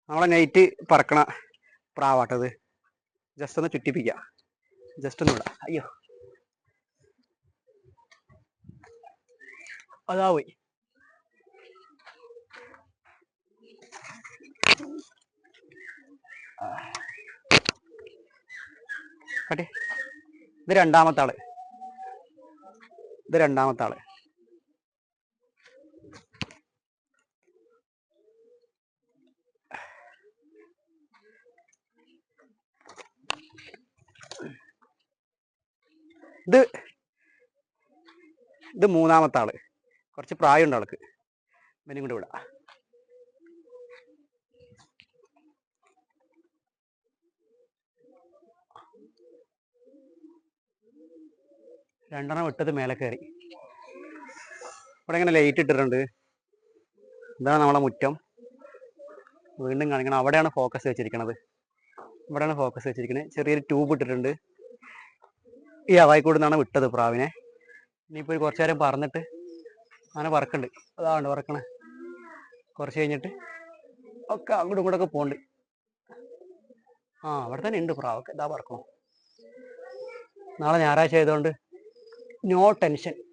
നമ്മളെ night പറക്കണ പ്രാവാട്ടത്. Just ഒന്ന് ചുറ്റിപ്പിക്കുക. Just ഒന്ന് വിടാം. അയ്യോ, അതാ പോയി. കട്ടെ. ഇത് രണ്ടാമത്തെ ആള്. ഇത് രണ്ടാമത്തെ ആള്. ഇത് മൂന്നാമത്തെ ആള്. കുറച്ച് പ്രായമുണ്ട് ആൾക്ക്. ഇവനും കൂടെ വിടാം. രണ്ടെണ്ണം വിട്ടത് മേലെ കയറി. ഇവിടെ ഇങ്ങനെ ലൈറ്റ് ഇട്ടിട്ടുണ്ട്. ഇതാണ് നമ്മളെ മുറ്റം. വീണ്ടും കാണിക്കണം. അവിടെയാണ് ഫോക്കസ് വെച്ചിരിക്കുന്നത്. ഇവിടെയാണ് ഫോക്കസ് വെച്ചിരിക്കുന്നത്. ചെറിയൊരു ട്യൂബ് ഇട്ടിട്ടുണ്ട്. ഈ അവായിക്കൂടെ നിന്നാണ് വിട്ടത് പ്രാവിനെ. ഇനിയിപ്പോൾ കുറച്ചു നേരം പറന്നിട്ട് അങ്ങനെ പറക്കുന്നുണ്ട്. അതാണ് പറക്കണേ. കുറച്ച് കഴിഞ്ഞിട്ട് ഒക്കെ അങ്ങോട്ടും ഇങ്ങോട്ടൊക്കെ പോകുന്നുണ്ട്. അവിടെ തന്നെ ഉണ്ട് പ്രാവൊക്കെ. ഇതാ പറക്കണം. നാളെ ഞായറാഴ്ച ആയതുകൊണ്ട് നോ ടെൻഷൻ.